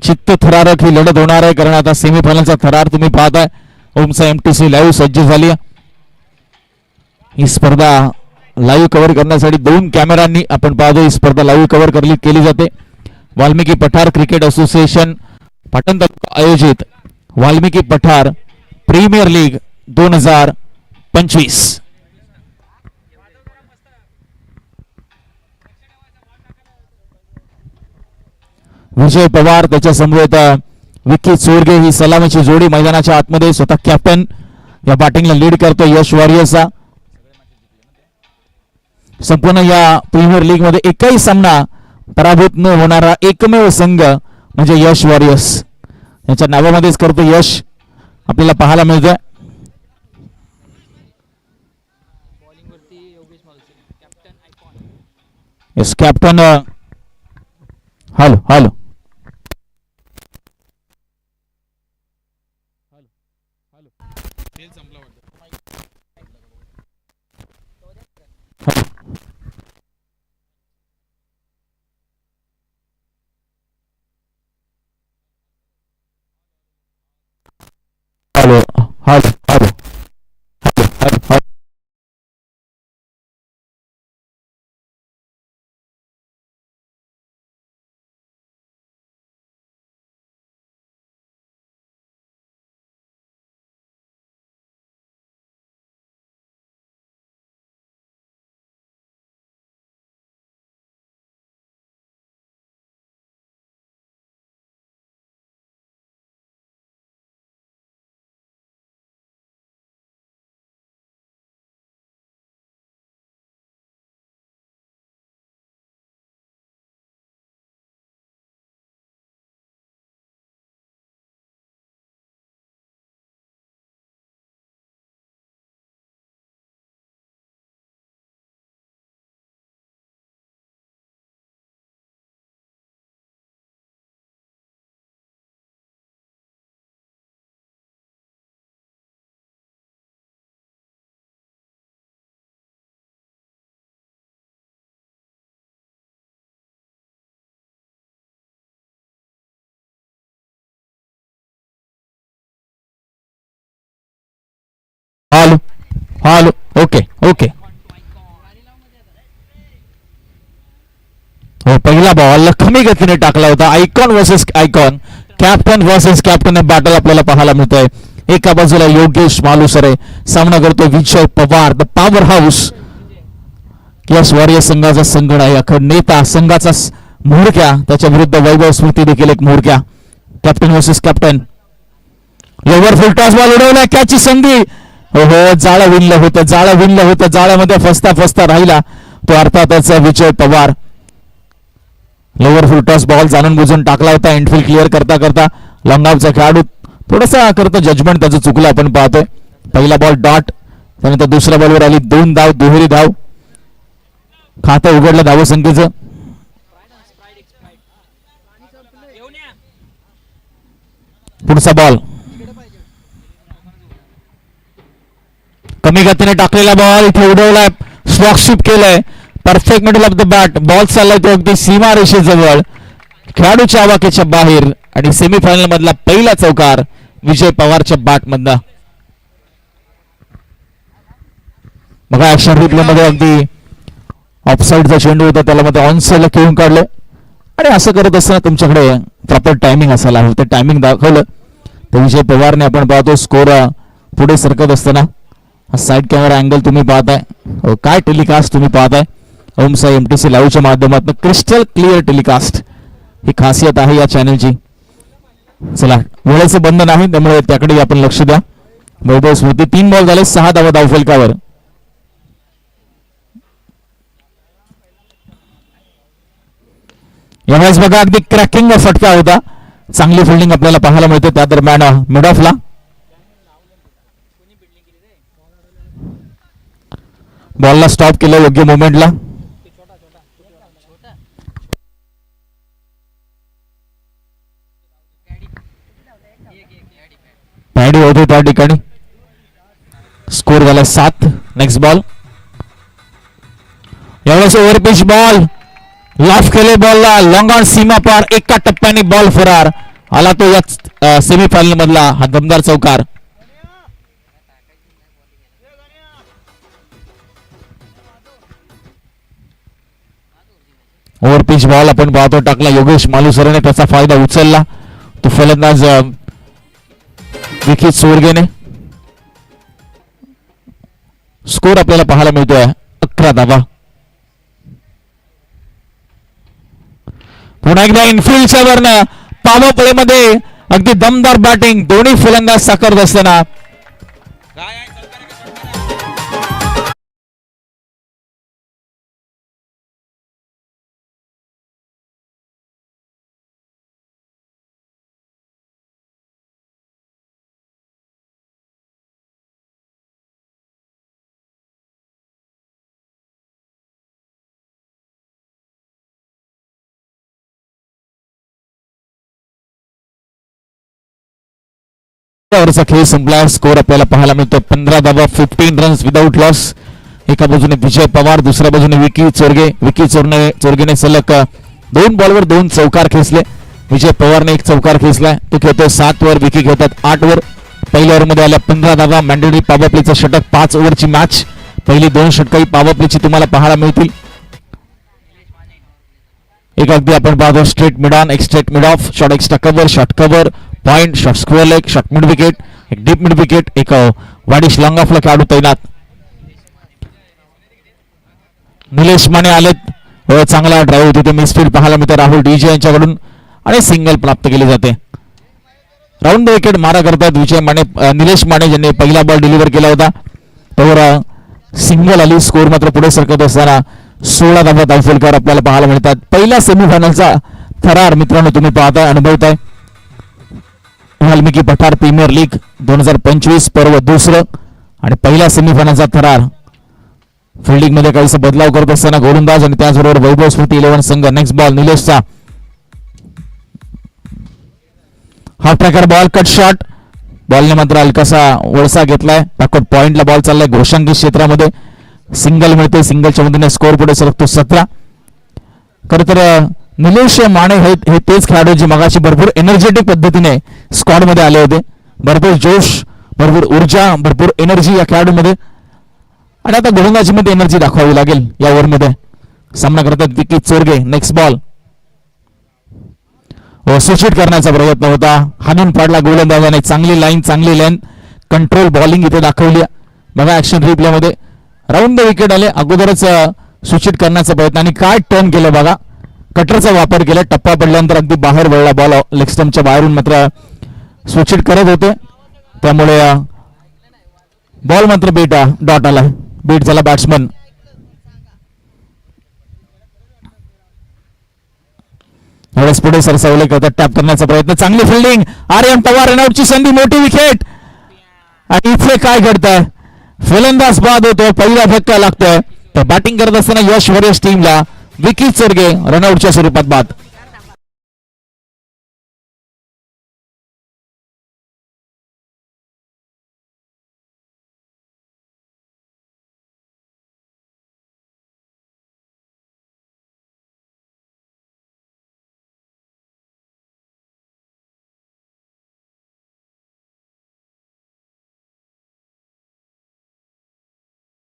चित्त थरारक ही लढत होणार आहे, कारण आता सेमीफायनलचा थरार तुम्ही पाहताय. ओमसा एमटीसी लाईव्ह सज्ज झाली आहे. ही स्पर्धा लाईव्ह कव्हर करण्यासाठी 2 कॅमेरांनी आपण पाहतो ही स्पर्धा लाईव्ह कव्हर केली जाते. वाल्मिकी पठार क्रिकेट असोसिएशन पाटण तालुका आयोजित वाल्मिकी पठार प्रीमियर लीग 2025. विजय पवार त्याच्या समवेत विक्की चोरगे ही सलामीची जोडी मैदानाच्या आतमध्ये. स्वतः कॅप्टन या बॅटिंगला लीड करतो यश वॉरियर्सचा. संपूर्ण या प्रीमियर लीग मध्ये एकही सामना पराभूत न होणारा एकमेव संघ म्हणजे यश वॉरियर्स. याच्या नावामध्येच करतो यश आपल्याला पाहायला मिळतंय. Yes captain. Hello hello hello hello hello hello. Hello hello. Okay okay. हो पहिला बॉल कमी गतीने टाकला होता. Icon versus icon, captain versus captain battle आपल्याला पाहायला मिळतंय. एका बाजूला योगेश मालुसरे सामना करतो Vijay Pawar the power house. Yash warriors संघाचा संगड आहे, अखंड नेता संघाचा म्होरक्या, त्याच्या विरुद्ध वैभव स्मृती देखील एक म्होरक्या. Captain versus captain. Lower full toss ball उडवला, कॅचची संधी. हो जाळं विणलं होतं जाळ्यामध्ये फसता राहिला तो अर्थातच Vijay Pawar. Lower full toss ball जाणून बुजून टाकला होता. एंडफिल्ड क्लिअर करता लॉंग ऑफचा खेळाडू थोडासा करतो जजमेंट त्याचं चुकलं आपण पाहतोय. पहिला बॉल डॉट, त्यानंतर दुसऱ्या बॉलवर आली 2 धाव, दुहेरी धाव. खातं उघडलं धावसंख्येचं. पुढचा बॉल कमी गतीने टाकलेला बॉल इथे उडवलाय, स्लॉकशिप केलंय. Perfect middle of the bat. Ball चाललाय तो अगदी सीमा रेषेजवळ, खेळाडूच्या आवाक्याच्या बाहेर. आणि सेमीफायनल मधला पहिला चौकार विजय पवारच्या बॅट मधला. बघा ऍक्शन रिप्ले मध्ये अगदी ऑफसाईडचा चेंडू होता, त्याला मध्ये ऑन साईडला खेळून काढलं. आणि असं करत असताना तुमच्याकडे प्रॉपर टायमिंग असायला हवं. ते टायमिंग दाखवलं तर विजय पवारने आपण पाहतो स्कोर पुढे सरकत असताना. हा साईड कॅमेरा अँगल तुम्ही पाहताय, काय टेलिकास्ट तुम्ही पाहताय ओमसा एमटीसी लाईव्हच्या माध्यमातून. क्रिस्टल क्लिअर टेलिकास्ट ही खासियत आहे या चॅनलची. चला वेळेचं बंधन आहे त्यामुळे त्याकडे आपण लक्ष द्या. वैभव स्मृती 3 बॉल झाले, 6 धावा धावफलकावर. यावेळेस बघा अगदी क्रॅकिंग फटका होता, चांगली फिल्डिंग आपल्याला पाहायला मिळते. त्या दरम्यान मिड ऑफला बॉलला स्टॉप केलं योग्य मोमेंटला. पॅडी होते त्या ठिकाणी. स्कोर झाला 7. Next ball. यावेळेस ओव्हर पिच बॉल लॉफ केले, बॉलला लॉंग ऑन सीमा पार, एका टप्प्याने बॉल फरार. आला तो या सेमीफायनल मधला हा दमदार चौकार. ओव्हर पिच बॉल आपण पाहतो टाकला योगेश मालुसरेने त्याचा फायदा उचलला. तो फलंदाज विकी चोरगेने. स्कोर आपल्याला पाहायला मिळतोय 11 धावा. पुन्हा एकदा इनफिल्डच्या वरनं पॉवर प्ले मध्ये अगदी दमदार बॅटिंग दोन्ही फलंदाज साकारत असताना ओव्हरचा खेळ संपला. स्कोर आपल्याला पाहायला मिळतो 15 धावा 15 रन्स विदाउट लॉस. एका बाजूने विजय पवार, दुसऱ्या बाजूने विकी चोरगे. विकी चोरगेने सलग 2 बॉलवर 2 चौकार खेचले. विजय पवारने 1 चौकार खेचलाय. तो खेळतोय 7 वर, विकी खेळतात 8 वर. पहिल्या ओव्हरमध्ये आल्या 15 धावा. मॅन्डेटरी पॉवर प्लेचं षटक. 5 ओव्हरची मॅच. पहिली 2 षटकही पॉवर प्लेची तुम्हाला पाहायला मिळतील. एक अगदी आपण पाहतो स्ट्रेट मिड ऑन, एक straight mid of, short extra cover, short cover, point, short square leg, short mid wicket, एक डीप मिड विकेट, एक वाडिश लॉंग ऑफला खेळाडू तैनात. निलेश माने आलेत. चांगला ड्राईव्ह होते ते मिसफील्ड पाहायला मिळते राहुल डीजे यांच्याकडून आणि सिंगल प्राप्त केली जाते. राऊंड विकेट मारा करतात विजय माने. निलेश माने ज्यांनी पहिला बॉल डिलिव्हर केला होता त्यावर सिंगल आली. स्कोर मात्र पुढे सरकत असताना 16 धावा धावफलकावर आपल्याला पाहायला मिळतात. पहिला सेमीफायनलचा थरार मित्रांनो तुम्ही पाहताय, अनुभवताय. वाल्मिकी पठार प्रीमियर लीग 2025 पर्व 2 आणि पहिला सेमीफायनलचा थरार. फिल्डिंग मध्ये काहीसा बदलाव करत असताना गोलंदाज आणि त्याचबरोबर वैभव स्मृती 11 संघ. नेक्स्ट बॉल निलेशचा. Half tracker ball, cut shot. बॉलने मात्र हलकासा वळसा घेतलाय. बॅकवर्ड पॉइंटला बॉल चाललाय घोषांकित क्षेत्रामध्ये. सिंगल मिळते. सिंगलच्या मधून स्कोर पुढे सरकतो 17. खरं तर निलेश माने हे तेच खेळाडू जे मगाशी भरपूर एनर्जेटिक पद्धतीने स्क्वॉड मध्ये आले होते. भरपूर जोश, भरपूर ऊर्जा, भरपूर एनर्जी या खेळाडूमध्ये. आणि आता गोलंदाजीमध्ये एनर्जी दाखवावी लागेल या ओव्हरमध्ये. सामना करतात Vicky Chorge. Next ball switch करण्याचा प्रयत्न होता. हाणून पाडला गोलंदाजाने. चांगली लाईन, चांगली लेंथ, कंट्रोल बॉलिंग इथे दाखवली. बघा ऍक्शन रिप्ले मध्ये राऊंड द विकेट आले. अगोदरच स्विच करण्याचा प्रयत्न आणि काय टर्न केलं बघा. कटरचा वापर केला. टप्पा पडल्यानंतर अगदी बाहेर वळला बॉल. लेग स्टंपच्या बाहेरून मात्र स्विच करत होते त्यामुळे बॉल मात्र डॉट आला. बीट झाला बॅट्समन. एवढेच पुढे सरसावले करतात. टॅप करण्याचा प्रयत्न. चांगली फिल्डिंग. आर्यन पवार रनआउटची संधी. मोठी विकेट. आणि इथे काय घडतंय. फलंदाज बाद होतो. पहिला धक्का लागतोय. तर बॅटिंग करत असताना यश वरियस टीमला विकी चोरगे रनआउटच्या स्वरूपात बाद.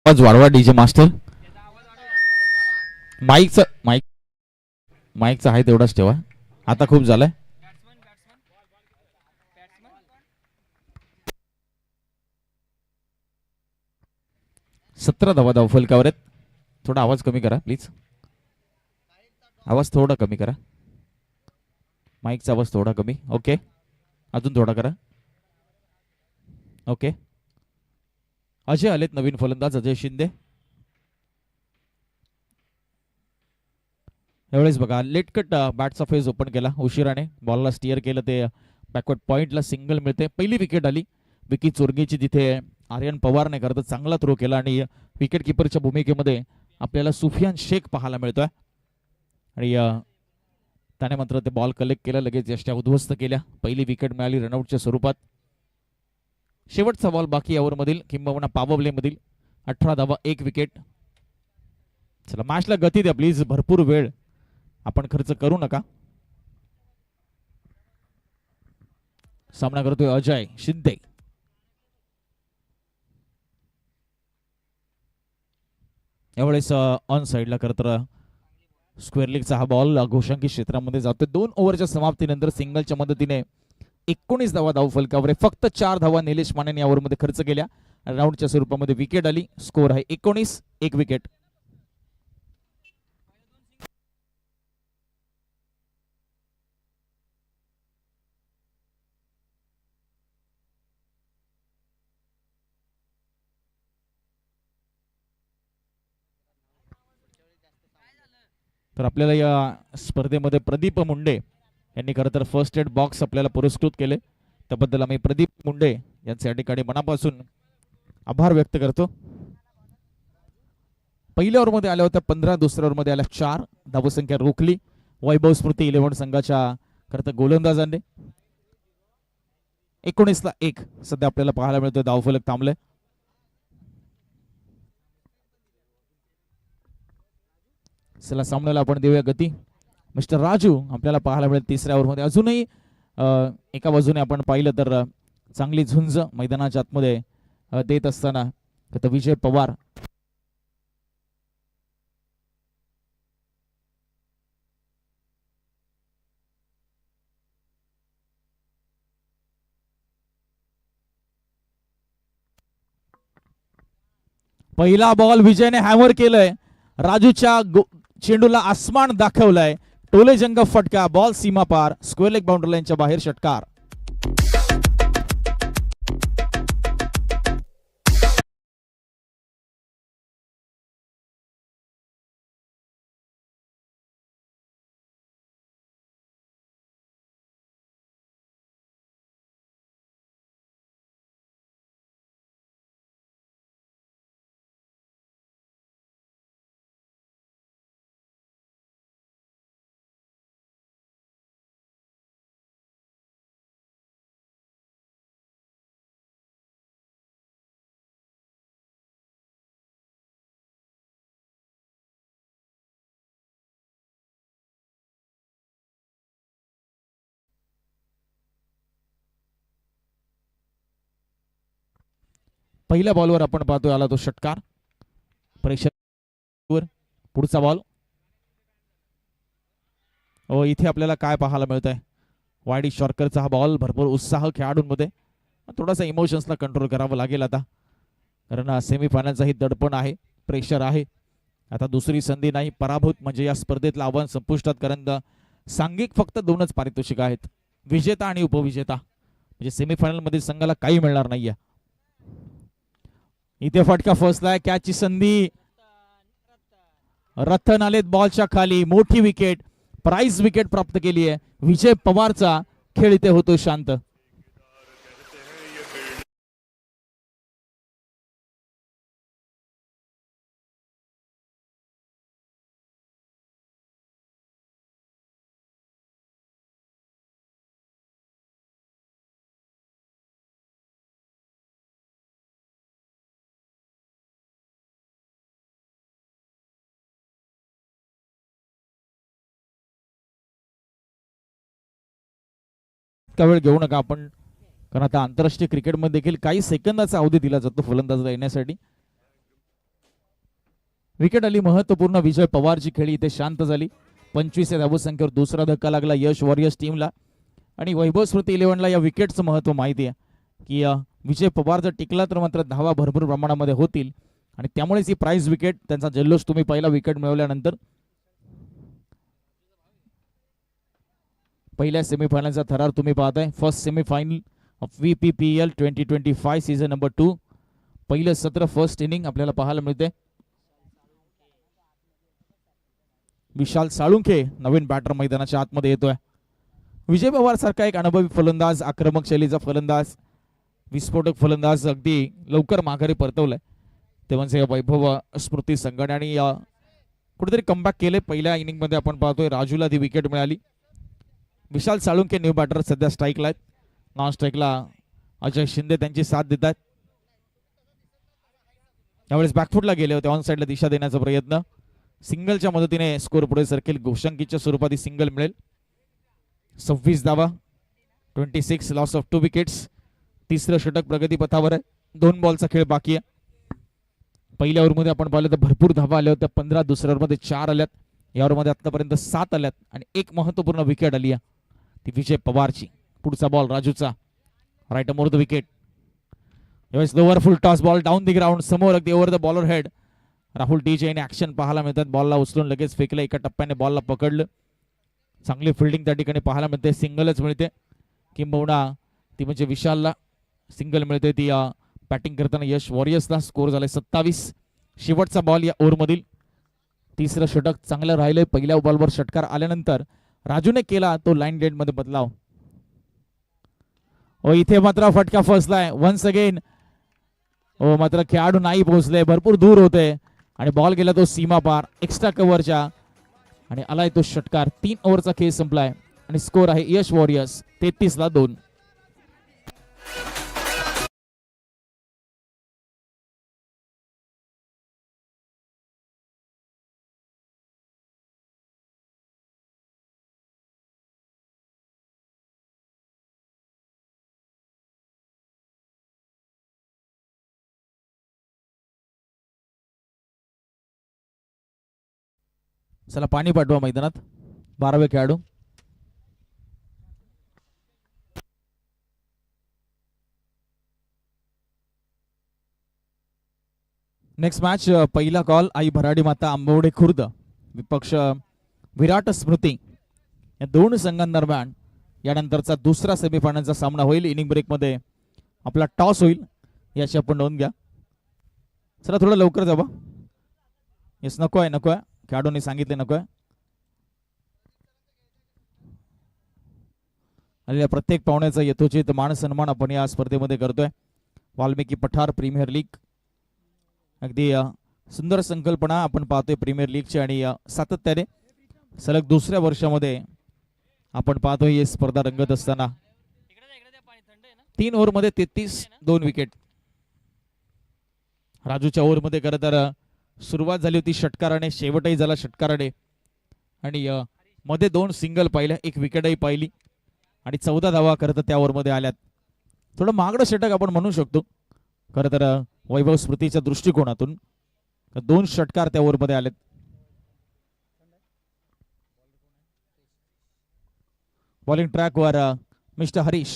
आवाज वाढवा डीजे मास्टर. माईकचा आहे तेवढाच ठेवा. आता खूप झालाय. सतरा धावा धावफलकावर आहेत. थोडा आवाज कमी करा प्लीज. आवाज थोडा कमी करा. माईकचा आवाज थोडा कमी. ओके अजून थोडा करा. ओके. अजय आलेत नवीन फलंदाज अजय शिंदे. एवढेच बघा लेटकट बॅटचा फेज ओपन केला उशिराने. बॉलला स्टिअर केलं ते बॅकवर्ड पॉइंटला सिंगल मिळते. पहिली विकेट आली विकी चोरगेची. तिथे आर्यन पवारने करता चांगला थ्रो केला आणि विकेट किपरच्या भूमिकेमध्ये आपल्याला सुफियान शेख पाहायला मिळतोय. आणि त्याने मात्र ते बॉल कलेक्ट केलं. लगेच यष्ट्या उद्ध्वस्त केल्या. पहिली विकेट मिळाली रनआउटच्या स्वरूपात. शेवटचा बॉल बाकी ओव्हरमधील किंबहुना पॉवर प्ले मधील. 18 धावा 1 विकेट. चला मॅचला गती द्या प्लीज. भरपूर वेळ आपण खर्च करू नका. सामना करतोय अजय शिंदे. यावेळेस ऑन साइडला करत स्क्वेअर लेगचा हा बॉल घोषांकी क्षेत्रामध्ये जातोय. 2 ओव्हरच्या समाप्तीनंतर सिंगलच्या मदतीने 19 धावा धावफलकावर. फक्त 4 धावा निलेश मानेने या ओव्हरमध्ये खर्च केल्या. राऊंडच्या स्वरूपामध्ये विकेट आली. स्कोर आहे 19, 1 विकेट. तर आपल्याला या स्पर्धेमध्ये प्रदीप मुंडे यांनी खरं तर फर्स्ट एड बॉक्स आपल्याला पुरस्कृत केले. त्याबद्दल आम्ही प्रदीप मुंडे यांचे या ठिकाणी मनापासून आभार व्यक्त करतो. पहिल्या ओव्हरमध्ये आल्या होत्या 15, दुसऱ्या ओव्हरमध्ये आल्या 4. धावसंख्या रोखली वैभव स्मृती 11 संघाच्या खरं तर गोलंदाजांनी. 19ला 1 सध्या आपल्याला पाहायला मिळतोय. धावफलक थांबले. चला सामन्याला आपण देऊया गती. मिस्टर राजू आपल्याला पाहायला मिळेल तिसऱ्या ओव्हरमध्ये. अजूनही एका बाजूने आपण पाहिलं तर चांगली झुंज मैदानाच्या आतमध्ये देत असताना विजय पवार पहिला बॉल विजयने हॅमर केलंय. राजूच्या चेंडूला आसमान दाखवलाय. टोलेजंग फटका. बॉल सीमा पार. स्क्वेअर लेग बाउंड्री लाईनच्या बाहेर षटकार. पहिल्या बॉलवर आपण पाहतोय आला तो षटकार. प्रेशर. पुढचा बॉल. इथे आपल्याला काय पाहायला मिळत आहे. वाडी शॉर्करचा हा बॉल. भरपूर उत्साह खेळाडूंमध्ये. थोडासा इमोशन्सला कंट्रोल करावं लागेल आता, कारण सेमीफायनलचाही दडपण आहे, प्रेशर आहे. आता दुसरी संधी नाही. पराभूत म्हणजे या स्पर्धेतलं आव्हान संपुष्टात, कारण सांघिक फक्त 2च पारितोषिक आहेत, विजेता आणि उपविजेता. म्हणजे सेमीफायनल मध्ये संघाला काही मिळणार नाहीये. इथे फटका फसलाय. कॅचची संधी. रतन आलेत बॉलच्या खाली. मोठी विकेट, प्राइज विकेट प्राप्त केली आहे. विजय पवारचा खेळ इथे होतो शांत. वेळ घेऊ नका आपण, कारण आता आंतरराष्ट्रीय क्रिकेटमध्ये देखील काही सेकंदाचा अवधी दिला जातो फलंदाजाला येण्यासाठी. विकेट आली महत्वपूर्ण. विजय पवारची खेळी इथे शांत झाली. 25 या धावसंख्येवर दुसरा धक्का लागला यश वॉरियर्स टीमला. आणि वैभव स्मृती 11ला या विकेटचं महत्व माहिती आहे की विजय पवार जर टिकला तर मात्र धावा भरपूर प्रमाणामध्ये होतील, आणि त्यामुळेच ही प्राइज विकेट, त्यांचा जल्लोष तुम्ही पहिला विकेट मिळवल्यानंतर. पहिल्या सेमीफायनलचा थरार तुम्ही पाहताय. First semifinal of VPPL 2025 season number 2. पहिलं सत्र, फर्स्ट इनिंग आपल्याला पाहायला मिळते. विशाल साळुंखे नवीन बॅटर मैदानाच्या आतमध्ये येतोय. विजय पवार सारखा एक अनुभवी फलंदाज, आक्रमक शैलीचा फलंदाज, विस्फोटक फलंदाज अगदी लवकर माघारी परतवलाय. ते म्हणजे वैभव स्मृती संघाने, आणि कुठेतरी कमबॅक केले. पहिल्या इनिंग मध्ये आपण पाहतोय राजूला ती विकेट मिळाली. विशाल साळुंखे न्यू बॅटर सध्या स्ट्राईकला आहेत. नॉन स्ट्राईकला अजय शिंदे त्यांची साथ देतात. त्यावेळेस बॅकफुटला गेले होते. ऑन साईडला दिशा देण्याचा प्रयत्न. सिंगलच्या मदतीने स्कोर पुढे सरकेल. घोषांकीच्या स्वरूपात सिंगल मिळेल. 26 धावा. 26 लॉस ऑफ 2 विकेट्स. तिसरं षटक प्रगतीपथावर आहे. 2 बॉलचा खेळ बाकी आहे. पहिल्या ओव्हरमध्ये आपण पाहिलं तर भरपूर धावा आल्या होत्या 15. दुसऱ्या ओव्हरमध्ये 4 आल्यात. या ओव्हरमध्ये आतापर्यंत 7 आल्यात आणि एक महत्त्वपूर्ण विकेट आली आहे ती विजय पवारची. पुढचा बॉल राजूचा राईट मोर द विकेट. यावेळेस lower full toss ball down the ground समोर अगदी over the bowler head. Rahul TJ ने ऍक्शन पाहायला मिळतात. बॉलला उचलून लगेच फेकलं. एका टप्प्याने बॉलला पकडलं. चांगली फिल्डिंग त्या ठिकाणी पाहायला मिळते. सिंगलच मिळते किंबहुना ती म्हणजे विशालला सिंगल मिळते ती बॅटिंग करताना यश वॉरियर्सला. स्कोर झालाय 27. शेवटचा बॉल या ओव्हरमधील. तिसरं षटक चांगलं राहिलंय. पहिल्या बॉलवर षटकार आल्यानंतर राजूने केला तो लाईन डेट मध्ये बदलाव. इथे मात्र फटका फसलाय वन्स अगेन. मात्र खेळाडू नाही पोहोचले. भरपूर दूर होते आणि बॉल गेला तो सीमा पार एक्स्ट्रा कव्हरच्या आणि आलाय तो षटकार. 3 ओव्हरचा खेळ संपलाय आणि स्कोर आहे यश वॉरियर्स 33-2. चला पाणी पाठवा मैदानात. 12वे खेळाडू. नेक्स्ट मॅच पहिला कॉल आई भराडी माता आंबवडे खुर्द विपक्ष विराट स्मृती या दोन संघांदरम्यान यानंतरचा दुसरा सेमीफायनलचा सामना होईल. इनिंग ब्रेक मध्ये आपला टॉस होईल याची आपण नोंद घ्या. चला थोडं लवकर जावा. येस नको आहे खेळाडूंनी सांगितले नको आहे. आणि प्रत्येक पाहुण्याचा यथोचित मान सन्मान आपण या स्पर्धेमध्ये करतोय. वाल्मिकी पठार प्रीमियर लीग अगदी सुंदर संकल्पना आपण पाहतोय प्रीमियर लीगची आणि सातत्याने सलग दुसऱ्या वर्षामध्ये आपण पाहतोय ही स्पर्धा रंगत असताना. 3 ओव्हरमध्ये 33-2 विकेट. राजूच्या ओव्हरमध्ये खरं तर सुरुवात झाली होती षटकाराने. शेवटही झाला षटकाराने आणि मध्ये 2 सिंगल पाहिल्या. 1 विकेटही पाहिली आणि 14 धावा खरं तर त्या ओव्हरमध्ये आल्यात. थोडं महागडं षटक आपण म्हणू शकतो खरं तर वैभव स्मृतीच्या दृष्टिकोनातून. 2 षटकार त्या ओव्हरमध्ये आलेत. बॉलिंग ट्रॅकवर मिस्टर हरीश.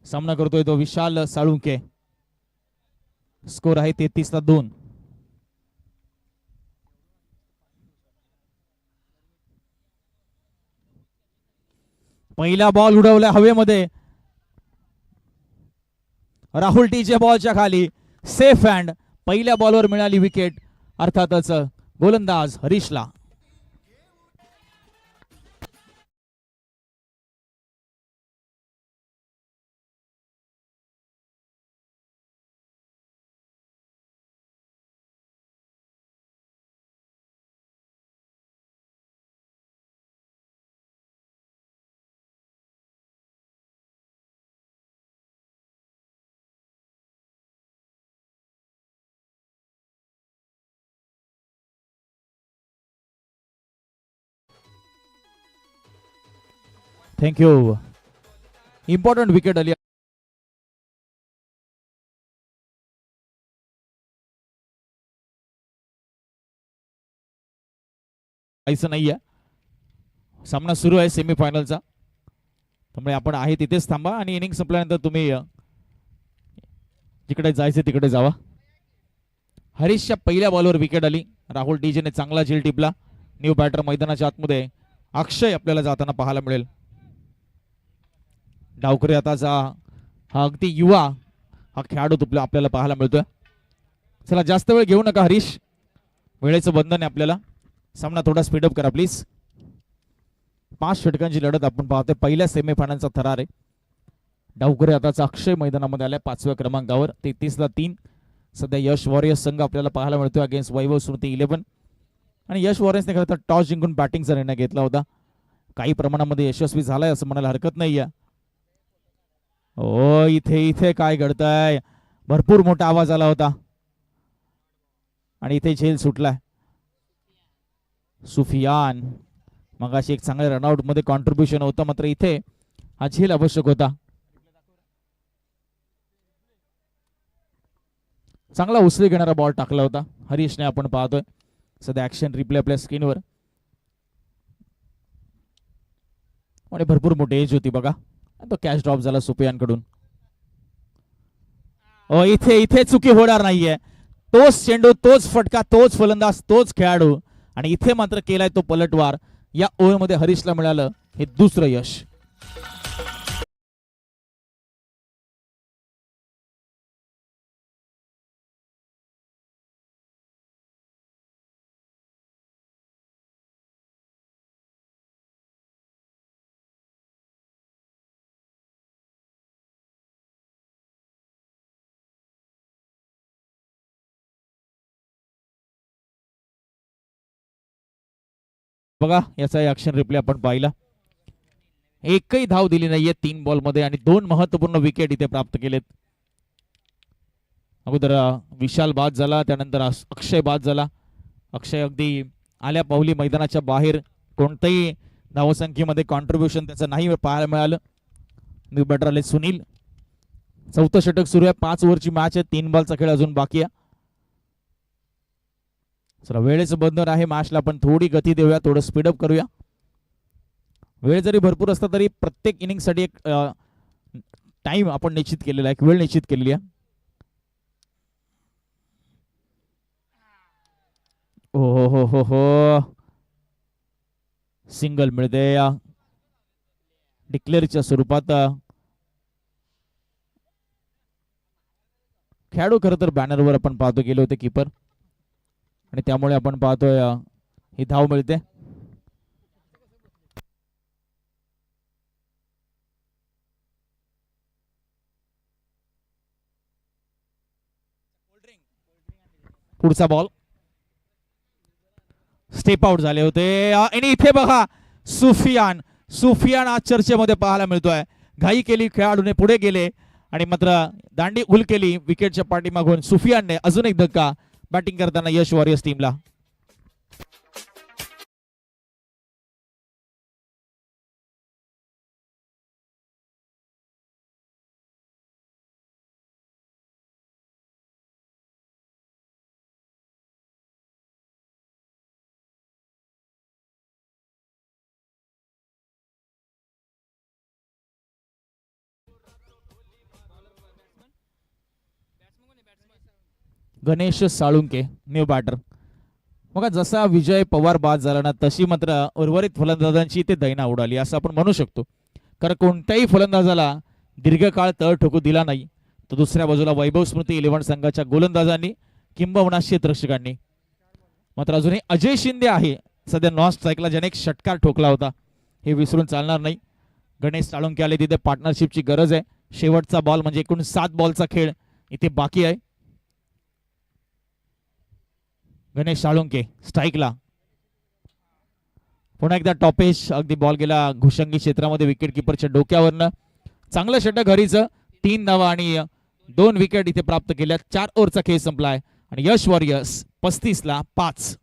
सामना करतोय तो विशाल साळुंके. स्कोर आहे 33-2. पहिला बॉल उडवला हवेमध्ये. राहुल टीचे बॉलच्या खाली सेफ हँड. पहिल्या बॉलवर मिळाली विकेट. अर्थातच गोलंदाज हरीशला. थँक्यू. इम्पॉर्टंट विकेट आली. ऐसा नाहीये. सामना सुरू आहे सेमीफायनलचा. त्यामुळे आपण आहे तिथेच थांबा आणि इनिंग संपल्यानंतर तुम्ही जिकडे जायचे तिकडे जावा. हरीशच्या पहिल्या बॉलवर विकेट आली. राहुल टीजेने चांगला झेल टिपला. न्यू बॅटर मैदानाच्या आतमध्ये अक्षय आपल्याला जाताना पाहायला मिळेल. डावकरी आताचा हा अगदी युवा हा खेळाडू आपल्याला पाहायला मिळतोय. चला जास्त वेळ घेऊ नका हरीश. वेळेचं बंधन आहे आपल्याला. सामना थोडा स्पीडअप करा प्लीज. 5 षटकांची लढत आपण पाहतोय. पहिल्या सेमीफायनलचा थरार आहे. डावकरी आताचा अक्षय मैदानामध्ये आलाय 5व्या क्रमांकावर 33-3. सध्या यश वॉरियर्स संघ आपल्याला पाहायला मिळतोय अगेन्स्ट वैभव स्मृती 11. आणि यश वॉरियर्सने खरं तर टॉस जिंकून बॅटिंगचा निर्णय घेतला होता. काही प्रमाणामध्ये यशस्वी झालाय असं म्हणायला हरकत नाहीये. इथे काय घडतंय. भरपूर मोठा आवाज आला होता आणि इथे झेल सुटलाय. सुफियान मगाशी एक चांगल्या रनआउट मध्ये कॉन्ट्रीब्युशन होतं. मात्र इथे हा झेल आवश्यक होता. चांगला उचली घेणारा बॉल टाकला होता हरीशने, आपण पाहतोय सध्या ऍक्शन रिप्ले आपल्या स्क्रीनवर. आणि भरपूर मोठी एज होती बघा. तो कॅच ड्रॉप झाला सुफियानकडून. इथे इथे चुकी होणार नाहीये. तोच चेंडू, तोच फटका, तोच फलंदाज, तोच खेळाडू, आणि इथे मात्र केलाय तो पलटवार. या ओव्हरमध्ये हरीशला मिळालं हे दुसरं यश. बघा याचा ऍक्शन रिप्ले आपण पाहिला. एकही धाव दिली नाहीये 3 बॉल मध्ये आणि 2 महत्वपूर्ण विकेट इथे प्राप्त केलेत. अगोदर विशाल बाद झाला, त्यानंतर अक्षय बाद झाला. अक्षय अगदी आल्या पावली मैदानाच्या बाहेर, कोणत्याही धावसंख्येमध्ये कॉन्ट्रीब्युशन त्याचं नाही पाहायला मिळालं. न्यू बॅटर आले सुनील. 4थं षटक सुरू आहे. 5 ओव्हरची मॅच आहे. 3 बॉलचा खेळ अजून बाकी आहे. चला वेळेचं बंधन आहे मॅचला, पण थोडी गती देऊया, थोडं स्पीडअप करूया. वेळ जरी भरपूर असता तरी प्रत्येक इनिंग साठी एक टाइम आपण निश्चित केलेला आहे, एक वेळ निश्चित केलेली आहे. हो हो हो हो हो, सिंगल मिळते या डिक्लेअरच्या स्वरूपात. खेळाडू खरं तर बॅनरवर आपण पाहतो गेले होते कीपर, आणि त्यामुळे आपण पाहतोय ही धाव मिळते. पुढचा बॉल स्टेप आउट झाले होते. आणि इथे बघा सुफियान, सुफियान आज चर्चेमध्ये पाहायला मिळतोय. घाई केली खेळाडूने, पुढे गेले आणि मात्र दांडी उल केली विकेटच्या पाठीमागून. सुफियानने अजून एक धक्का बॅटिंग करताना यश वॉरियर्स टीमला. Ganesh Salunke new batter. बघा जसा विजय पवार बाद झाला ना, तशी मात्र उर्वरित फलंदाजांची ते दैना उडाली असं आपण म्हणू शकतो. कारण कोणत्याही फलंदाजाला दीर्घकाळ तळ ठोकू दिला नाही. तर दुसऱ्या बाजूला वैभव स्मृती 11 संघाच्या गोलंदाजांनी किंबहुना क्षेत्ररक्षकांनी. मात्र अजूनही अजय शिंदे आहे सध्या नॉन स्ट्राईकला, ज्याने एक षटकार ठोकला होता, हे विसरून चालणार नाही. गणेश साळुंके आले, तिथे पार्टनरशिपची गरज आहे. शेवटचा बॉल म्हणजे एकूण 7 बॉलचा खेळ इथे बाकी आहे. गणेश साळुंके स्ट्राईकला. पुन्हा एकदा टॉपेश, अगदी बॉल गेला घुशंगी क्षेत्रामध्ये विकेट किपरच्या डोक्यावरनं. चांगलं षटक हरीचं. 3 धावा आणि 2 विकेट इथे प्राप्त केल्या. 4 ओव्हरचा खेळ संपलाय आणि यश वॉरियर्स 35ला 5.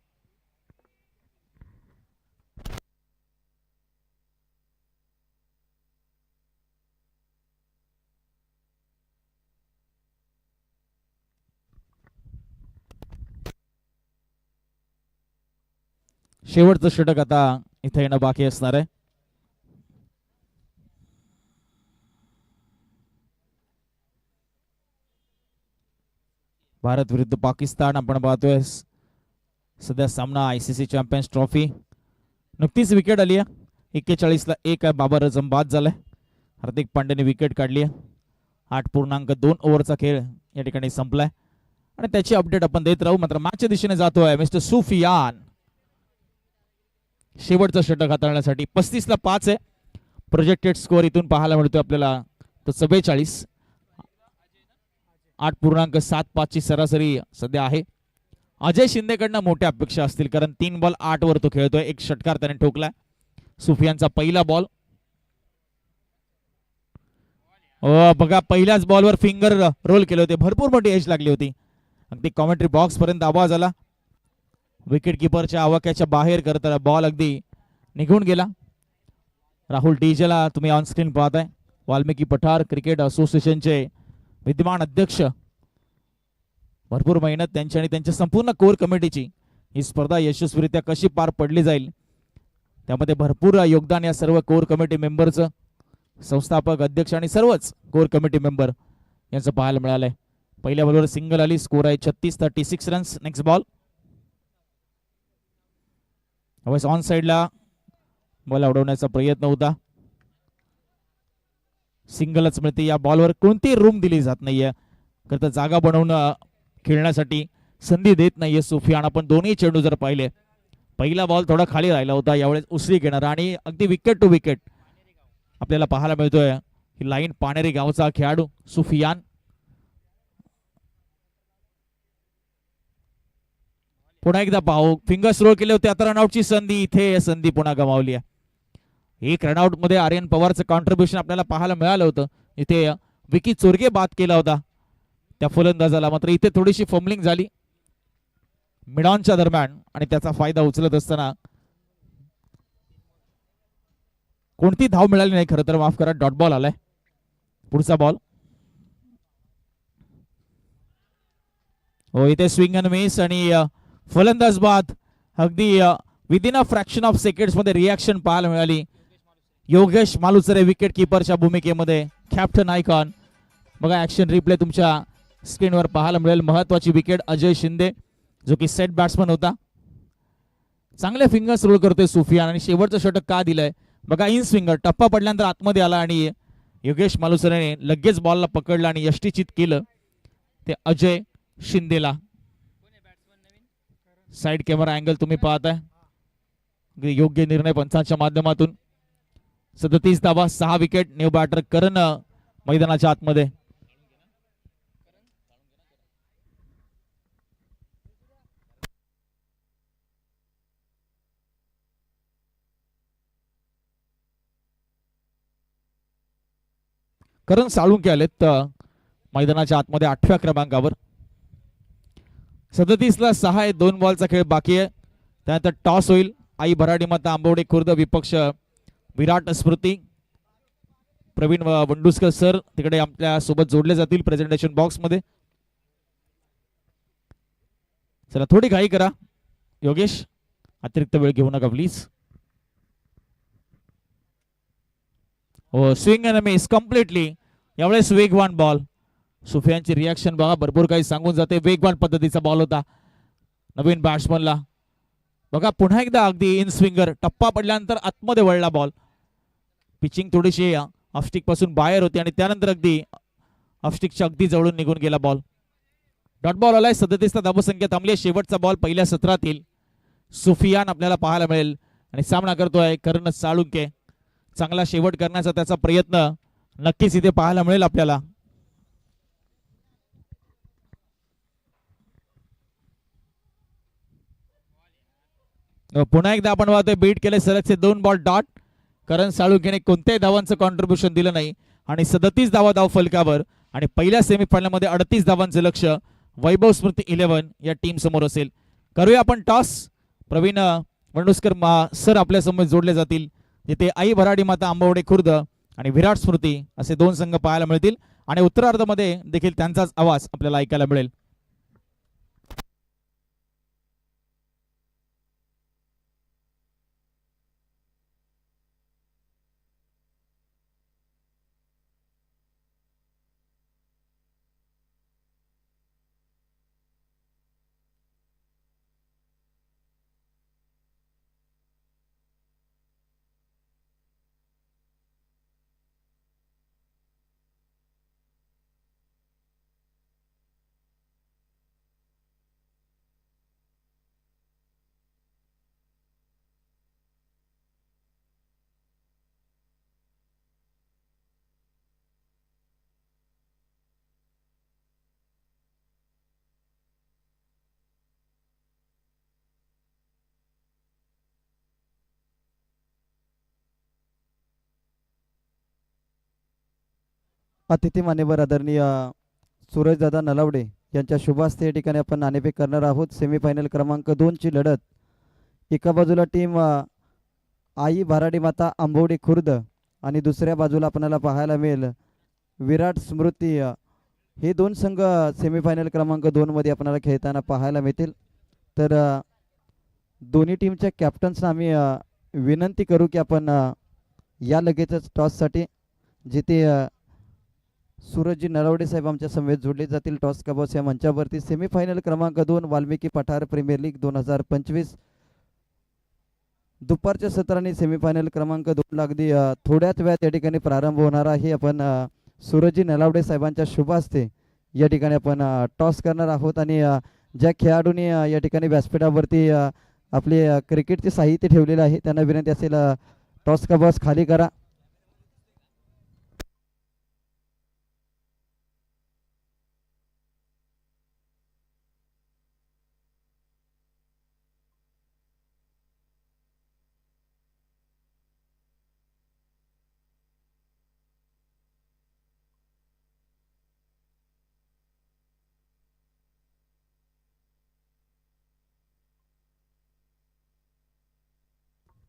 शेवटचं षटक आता इथे येणं बाकी असणार आहे. भारत विरुद्ध पाकिस्तान आपण पाहतोय सध्या सामना आयसीसी चॅम्पियन्स ट्रॉफी. नुकतीच विकेट आली आहे. 41ला 1 आहे. बाबर आझम बाद झालाय. हार्दिक पांड्याने विकेट काढली आहे. 8.2 ओव्हरचा खेळ या ठिकाणी संपलाय आणि त्याची अपडेट आपण देत राहू. मात्र मॅचच्या दिशेने जातोय मिस्टर सुफियान. शेवटचं षटक हाताळण्यासाठी 35ला 5 आहे. प्रोजेक्टेड स्कोअर इथून पाहायला मिळतोय आपल्याला तो 44. 8.75 ची सरासरी सध्या आहे. अजय शिंदेकडनं मोठ्या अपेक्षा असतील, कारण 3 बॉल 8 वर तो खेळतोय. एक षटकार त्याने ठोकलाय. सुफियानचा पहिला बॉल. बघा पहिल्याच बॉलवर फिंगर रोल केले होते. भरपूर मोठी एज लागली होती. अगदी कॉमेंट्री बॉक्स पर्यंत आवाज आला. विकेट किपरच्या आवाक्याच्या बाहेर करताना बॉल अगदी निघून गेला. राहुल डीजेला तुम्ही ऑन स्क्रीन पाहताय. वाल्मिकी पठार क्रिकेट असोसिएशनचे विद्यमान अध्यक्ष. भरपूर मेहनत त्यांची आणि त्यांच्या संपूर्ण कोर कमिटीची ही स्पर्धा यशस्वीरित्या कशी पार पडली जाईल त्यामध्ये भरपूर योगदान या सर्व कोर कमिटी मेंबरचं, संस्थापक, अध्यक्ष आणि सर्वच कोर कमिटी मेंबर यांचं पाहायला मिळालंय. पहिल्या बॉलवर सिंगल आली. स्कोर आहे 36 रन्स. Next ball. अवश्य ऑन साइडला बॉल उडवण्याचा प्रयत्न होता. सिंगलच मिळते. या बॉलवर कोणती रूम दिली जात नाहीये, करता जागा बनवणं खेळण्यासाठी संधी देत नाहीये सुफियान. आपण दोन्ही चेंडू जर पाहिले, पहिला बॉल थोडा खाली राहिला होता, यावेळेस उसरी घेणार आणि अगदी विकेट टू विकेट आपल्याला पाहायला मिळतोय. ही लाईन पानेरी गावचा खेळाडू सुफियान. पुन्हा एकदा पाहू. फिंगर्स रोल केले होते. आता रनआउटची संधी. इथे संधी पुन्हा गमावली आहे. एक रनआउट मध्ये आर्यन पवारचं कॉन्ट्रीब्युशन आपल्याला पाहायला मिळालं होतं. इथे विकी चोरगे बाद केला होता त्या फलंदाजाला, मात्र इथे थोडीशी फंबलिंग झाली मिडॉनच्या दरम्यान आणि त्याचा फायदा उचलत असताना कोणती धाव मिळाली नाही. खरं तर माफ करा, डॉट बॉल आलाय. पुढचा बॉल. हो, इथे स्विंग अँड मिस आणि फलंदाज बाद. अगदी within a fraction of seconds मध्ये रिॲक्शन पाहायला मिळाली. योगेश मालुसरे विकेट किपरच्या भूमिकेमध्ये, कॅप्टन आयकॉन. बघा ऍक्शन रिप्ले तुमच्या स्क्रीनवर पाहायला मिळेल. महत्वाची विकेट अजय शिंदे जो की सेट बॅट्समन होता. चांगले फिंगर्स रोल करतोय सुफियान आणि शेवटचं षटक का दिलंय बघा. इन स्विंगर टप्पा पडल्यानंतर आतमध्ये आला आणि योगेश मालुसरेने लगेच बॉलला पकडलं आणि यष्टीचित केलं ते अजय शिंदेला. साइड कॅमेरा अँगल तुम्ही पाहताय. योग्य निर्णय पंचांच्या माध्यमातून. 37 धावा, 6 विकेट. न्यू बॅटर करण मैदानाच्या आतमध्ये. करण साळुंके आलेत मैदानाच्या आतमध्ये 8व्या क्रमांकावर. 37ला 6 आहे. 2 बॉलचा खेळ बाकी आहे. त्यानंतर टॉस होईल. आई भराडी माता आंबवडे खुर्द विपक्ष विराट स्मृती. प्रवीण वंडुस्कर सर तिकडे आपल्या सोबत जोडले जातील प्रेझेंटेशन बॉक्स मध्ये. चला थोडी घाई करा योगेश, अतिरिक्त वेळ घेऊ नका प्लीज. हो, स्विंग अँड मिस कम्प्लिटली. यावेळेस वेगवान बॉल. सुफियानची रिॲक्शन बघा, भरपूर काही सांगून जाते. वेगवान पद्धतीचा बॉल होता नवीन बॅट्समनला. बघा पुन्हा एकदा अगदी इन स्विंगर. टप्पा पडल्यानंतर आतमध्ये वळला बॉल. पिचिंग थोडीशी ऑफस्टिक पासून बाहेर होती आणि त्यानंतर अगदी ऑफस्टिकच्या अगदी जवळून निघून गेला बॉल. डॉट बॉल आलाय. 37 धावसंख्या थांबली. शेवटचा बॉल पहिल्या सत्रातील. सुफियान आपल्याला पाहायला मिळेल आणि सामना करतोय करण साळुंके. चांगला शेवट करण्याचा त्याचा प्रयत्न नक्कीच इथे पाहायला मिळेल आपल्याला. पुन्हा एकदा आपण पाहतोय बीट केले सलगचे 2 बॉल डॉट. करण साळुंकेने कोणत्याही धावांचं कॉन्ट्रीब्युशन दिलं नाही आणि 37 धावा धाव फलकावर आणि पहिल्या सेमीफायनल मध्ये 38 धावांचं लक्ष वैभव स्मृती 11 या टीम समोर असेल. करूया आपण टॉस. प्रवीण वंडुस्कर सर आपल्या समोर जोडले जातील, जिथे आई भराडी माता आंबवडे खुर्द आणि विराट स्मृती असे 2 संघ पाहायला मिळतील आणि उत्तरार्धामध्ये देखील त्यांचाच आवाज आपल्याला ऐकायला मिळेल. अतिथी मान्यवर आदरणीय सूरजदादा नलावडे यांच्या शुभ हस्ते या ठिकाणी आपण नाणेफेक करणार आहोत. सेमीफायनल क्रमांक 2 ची लढत. एका बाजूला टीम आई भराडी माता आंबवडी खुर्द आणि दुसऱ्या बाजूला आपल्याला पाहायला मिळेल विराट स्मृती हे दोन संघ सेमीफायनल क्रमांक 2 मध्ये आपल्याला खेळताना पाहायला मिळतील. तर दोन्ही टीमच्या कॅप्टन्सना आम्ही विनंती करू की आपण या लगेचच टॉससाठी जिथे सूरजजी नलावडे साहेब आमच्या समवेत जोडले जातील टॉस कबॉस या मंचावरती सेमीफायनल क्रमांक 2 वाल्मिकी पठार प्रीमियर लीग 2025 दुपारच्या सत्राने सेमीफायनल क्रमांक 2 ला अगदी थोड्याच वेळात या ठिकाणी प्रारंभ होणार आहे. आपण सूरजजी नलावडे साहेबांच्या शुभ हस्ते या ठिकाणी आपण टॉस करणार आहोत आणि ज्या खेळाडूंनी या ठिकाणी व्यासपीठावरती आपले क्रिकेटचे साहित्य ठेवलेले आहे त्यांना विनंती असेल टॉस का बॉस खाली करा.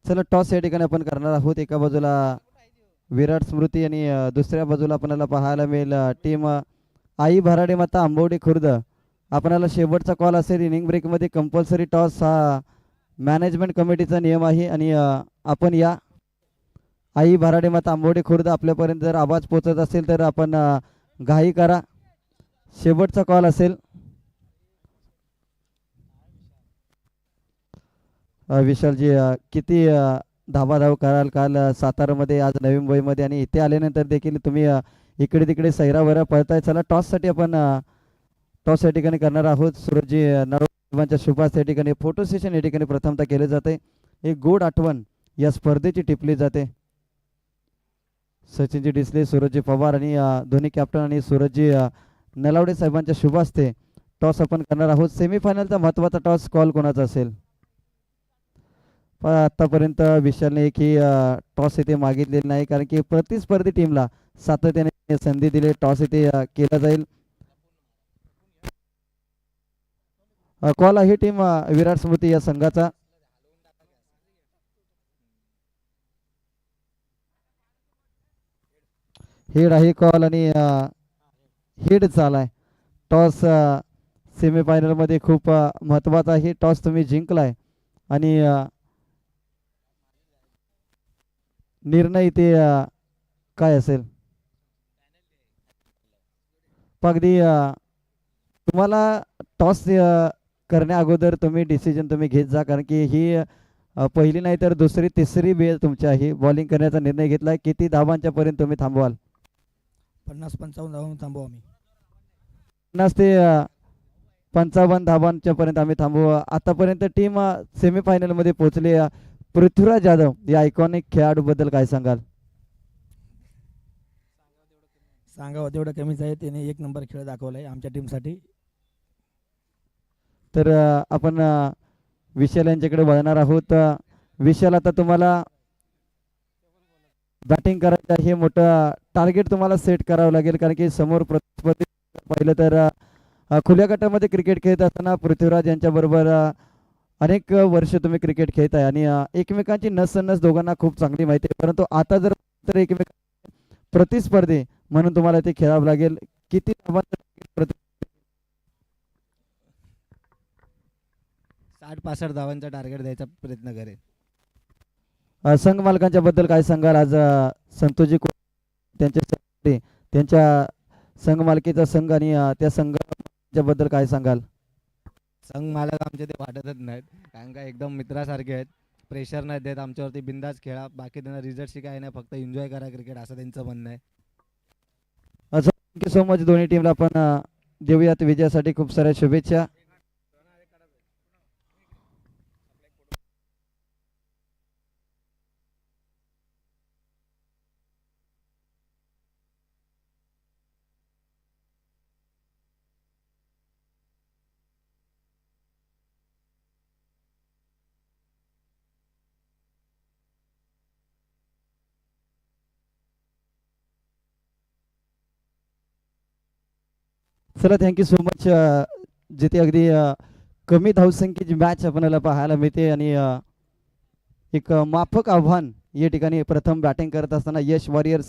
चला टॉस या ठिकाणी आपण करणार आहोत. एका बाजूला विराट स्मृती आणि दुसऱ्या बाजूला आपल्याला पाहायला मिळेल टीम आई भराडे माता आंबवडी खुर्द. आपल्याला शेवटचा कॉल असेल इनिंग ब्रेकमध्ये कंपल्सरी टॉस हा मॅनेजमेंट कमिटीचा नियम आहे आणि आपण या आई भराडे माता आंबवडी खुर्द आपल्यापर्यंत जर आवाज पोहोचत असेल तर आपण घाई करा. शेवटचा कॉल असेल. विशालजी किती धावाधाव कराल काल सातारामध्ये आज नवी मुंबईमध्ये आणि इथे आल्यानंतर देखील तुम्ही इकडे तिकडे सैरावैरा पळताय. चला टॉससाठी आपण टॉस या ठिकाणी करणार आहोत. सूरजजी नरवाच्या शुभास या ठिकाणी फोटो सेशन या ठिकाणी प्रथमतः केले जाते. एक गोड आठवण या स्पर्धेची टिपली जाते. सचिनजी डिसले सूरजजी पवार आणि दोन्ही कॅप्टन आणि सूरजजी नलावडे साहेबांच्या शुभ हस्ते टॉस आपण करणार आहोत. सेमीफायनलचा महत्त्वाचा टॉस कॉल कोणाचा असेल? आतापर्यंत विशालने एकही टॉस इथे मागितलेला नाही कारण की प्रतिस्पर्धी टीमला सातत्याने संधी दिली. टॉस इथे केला जाईल. कॉल आहे टीम विराट स्मृती या संघाचा. हेड आहे कॉल आणि हेड चालाय. टॉस सेमीफायनल मध्ये खूप महत्वाचा आहे. टॉस तुम्ही जिंकलाय आणि निर्णय इथे काय असेल? अगदी तुम्हाला टॉस करण्या अगोदर तुम्ही डिसिजन तुम्ही घेत जा कारण की ही पहिली नाही तर दुसरी तिसरी वेळ तुमची आहे. बॉलिंग करण्याचा निर्णय घेतलाय. किती धावांच्या पर्यंत तुम्ही थांबवाल? 50-55 धावांनी थांबवू आम्ही. 50 ते 55 धावांच्या पर्यंत आम्ही थांबवू. आतापर्यंत टीम सेमीफायनल मध्ये पोहोचली. पृथ्वीराज जाधव या आयकॉनिक खेळाडूबद्दल काय सांगाल? सांगावं तेवढं कमीच आहे. त्याने एक नंबर खेळ दाखवलाय आमच्या टीमसाठी. तर आपण विशाल यांच्याकडे वळणार आहोत. विशाल आता तुम्हाला बॅटिंग करायचं आहे. मोठं टार्गेट तुम्हाला सेट करावं लागेल कारण की समोर प्रतिस्पर्धी पाहिलं तर खुल्या गटामध्ये क्रिकेट खेळत असताना पृथ्वीराज यांच्याबरोबर अनेक वर्ष तुम्ही क्रिकेट खेळताय आणि एकमेकांची नस दोघांना खूप चांगली माहिती आहे. परंतु आता जर एकमेक प्रतिस्पर्धी म्हणून तुम्हाला ते खेळावं लागेल. किती 60-65 धावांचा टार्गेट द्यायचा प्रयत्न करेल. संघ मालकांच्या बद्दल काय सांगाल? आज संतोषजी त्यांच्या संघ मालकीचा संघ आणि त्या संघाच्या बद्दल काय सांगाल? संघ मालक आमचे ते वाटतच नाहीत कारण का एकदम मित्रासारखे आहेत. प्रेशर नाही देत आमच्यावरती. बिंदास खेळा. बाकी त्यांना रिझल्टची काय नाही. फक्त एन्जॉय करा क्रिकेट असं त्यांचं म्हणणं आहे. Thank you so much. दोन्ही टीमला आपण देऊयात विजयासाठी खूप साऱ्या शुभेच्छा. चला थँक्यू सो मच. जिथे अगदी कमी धावसंख्येची मॅच आपल्याला पाहायला मिळते आणि एक माफक आव्हान या ठिकाणी प्रथम बॅटिंग करत असताना यश वॉरियर्स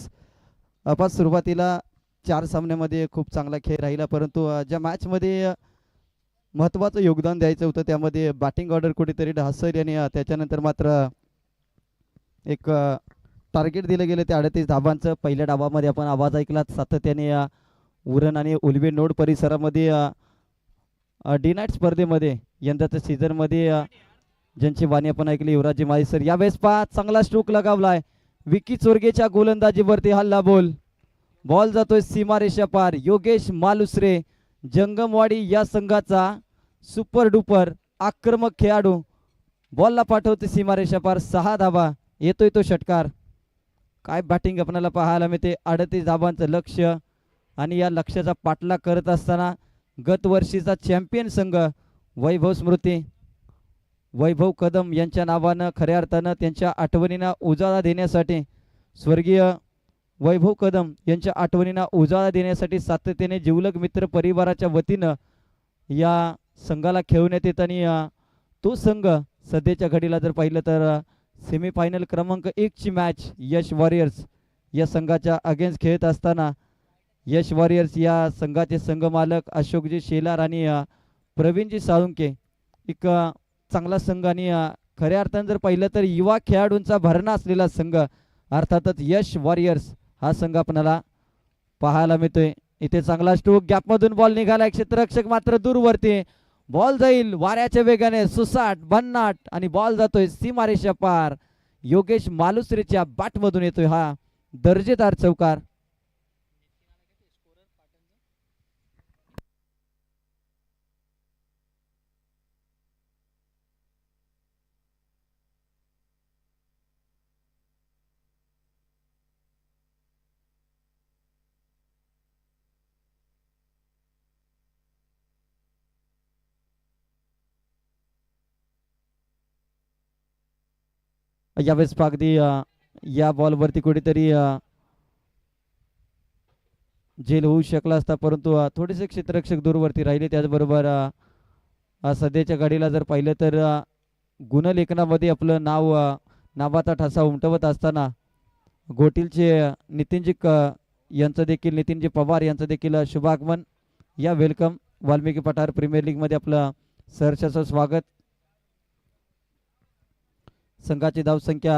सुरुवातीला 4 सामन्यामध्ये खूप चांगला खेळ राहिला, परंतु ज्या मॅचमध्ये महत्त्वाचं योगदान द्यायचं होतं त्यामध्ये बॅटिंग ऑर्डर कुठेतरी ढासळली आणि त्याच्यानंतर मात्र एक टार्गेट दिलं गेलं ते 38 धाबांचं. पहिल्या डावामध्ये आपण आवाज ऐकला सातत्याने उरण आणि उलवे नोड परिसरामध्ये डी नाईट स्पर्धेमध्ये यंदाच्या सीझनमध्ये ज्यांची वाणी आपण ऐकली युवराजी माळी सर. यावेळेस चांगला स्ट्रोक लगावलाय विकी चोरगेच्या गोलंदाजीवरती हल्ला बॉल जातोय सीमारेषा पार. योगेश मालुसरे जंगमवाडी या संघाचा सुपर डुपर आक्रमक खेळाडू बॉलला पाठवते सीमारेषा पार. 6 धाबा येतोय तो षटकार. काय बॅटिंग आपल्याला पाहायला मिळते. 38 धाबांचं लक्ष्य आणि या लक्ष्याचा पाठलाग करत असताना गत वर्षीचा चॅम्पियन संघ वैभव कदम यांच्या नावानं खऱ्या अर्थानं त्यांच्या आठवणींना उजाळा देण्यासाठी स्वर्गीय वैभव कदम यांच्या आठवणींना उजाळा देण्यासाठी सातत्याने जिवलग मित्र परिवाराच्या वतीनं या संघाला खेळवण्यात येत आणि तो संघ सध्याच्या घडीला जर पाहिलं तर सेमीफायनल क्रमांक 1 ची मॅच यश वॉरियर्स या संघाच्या अगेन्स्ट खेळत असताना यश वॉरियर्स या संघाचे संघमालक अशोकजी शेलार आणि प्रवीणजी साळुंके एक चांगला संघ आणि खऱ्या अर्थानं जर पाहिलं तर युवा खेळाडूंचा भरणा असलेला संघ अर्थातच यश वॉरियर्स हा संघ आपल्याला पाहायला मिळतोय. इथे चांगला स्ट्रोक गॅपमधून बॉल निघाला. क्षेत्ररक्षक मात्र दूरवरती. बॉल जाईल वाऱ्याच्या वेगाने सुसाट भन्नाट आणि बॉल जातोय सीमारेषा पार. योगेश मालुसरेच्या बॅटमधून येतोय हा दर्जेदार चौकार. यावेळेस पागदी या बॉलवरती कुठेतरी झेल होऊ शकला असता, परंतु थोडेसे क्षेत्ररक्षक दूरवरती राहिले. त्याचबरोबर सध्याच्या घडीला जर पाहिलं तर गुणलेखनामध्ये आपलं नावाचा ठसा उमटवत असताना गोटीलचे नितीनजी यांचं देखील नितीनजी पवार यांचं देखील शुभागमन. या वेलकम वाल्मिकी पठार प्रीमियर लीगमध्ये आपलं सहर्षाचं स्वागत. संघाची धावसंख्या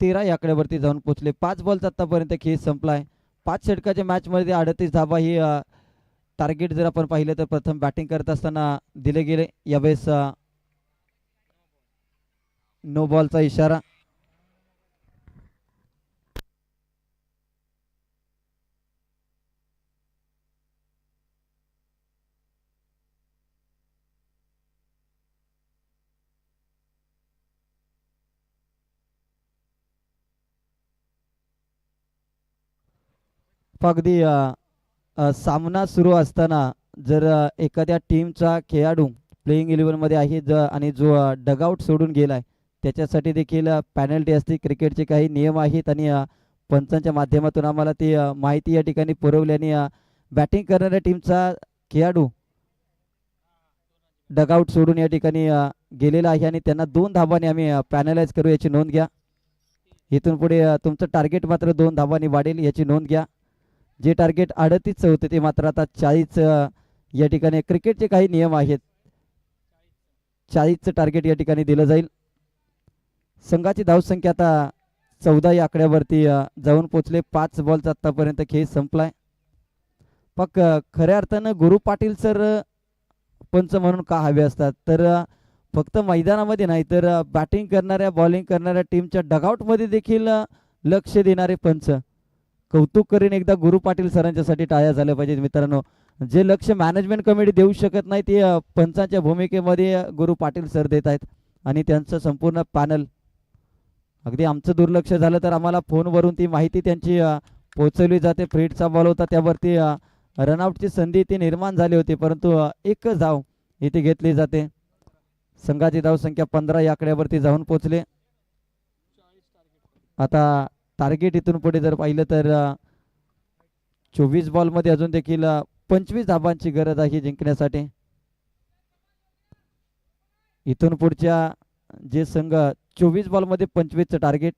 13 या आकड्यावरती जाऊन पोहोचले. 5 बॉलचा आतापर्यंत खेळ संपलाय. 5 षटकाच्या मॅचमध्ये 38 धाबा ही टार्गेट जर आपण पाहिलं तर प्रथम बॅटिंग करत असताना दिले गेले. यावेळेस नो बॉलचा इशारा. अगदी सामना सुरू असताना जर एखाद्या टीमचा खेळाडू प्लेइंग 11 मध्ये आहे आणि जो डगआउट सोडून गेलाय त्याच्यासाठी देखील पॅनल्टी असते. क्रिकेटचे काही नियम आहेत आणि पंचांच्या माध्यमातून आम्हाला ती माहिती या ठिकाणी पुरवली आणि बॅटिंग करणाऱ्या टीमचा खेळाडू डगआउट सोडून या ठिकाणी गेलेला आहे आणि त्यांना 2 धाबांनी आम्ही पॅनलाइज करू याची नोंद घ्या. इथून पुढे तुमचं टार्गेट मात्र 2 धाबांनी वाढेल याची नोंद घ्या. जे टार्गेट 38 होते ते मात्र आता 40 या ठिकाणी क्रिकेटचे काही नियम आहेत. 40चं टार्गेट या ठिकाणी दिलं जाईल. संघाची धावसंख्या आता 14 या आकड्यावरती जाऊन पोचले. 5 बॉलचा आतापर्यंत खेळ संपलाय. खऱ्या अर्थानं गुरु पाटील सर पंच म्हणून का हवे असतात तर फक्त मैदानामध्ये नाही तर बॅटिंग करणाऱ्या बॉलिंग करणाऱ्या टीमच्या डगआउटमध्ये देखील लक्ष देणारे पंच. कौतुक करीन एकदा गुरु पाटील सरांच्यासाठी टाळ्या झाल्या पाहिजेत मित्रांनो. जे लक्ष मॅनेजमेंट कमिटी देऊ शकत नाही ते पंचांच्या भूमिकेमध्ये गुरु पाटील सर देत आहेत आणि त्यांचं संपूर्ण पॅनल. अगदी आमचं दुर्लक्ष झालं तर आम्हाला फोनवरून ती माहिती त्यांची पोहोचवली जाते. फ्रीडचा बॉल होता त्यावरती रनआउटची संधी ती निर्माण झाली होती, परंतु एक धाव इथे घेतली जाते. संघाची धावसंख्या 15 या आकड्यावरती जाऊन पोहोचले. आता टार्गेट इथून पुढे जर पाहिलं तर 24 बॉलमध्ये अजून देखील 25 धाबांची गरज आहे जिंकण्यासाठी. इथून पुढच्या जे संघ 24 बॉलमध्ये 25चं टार्गेट.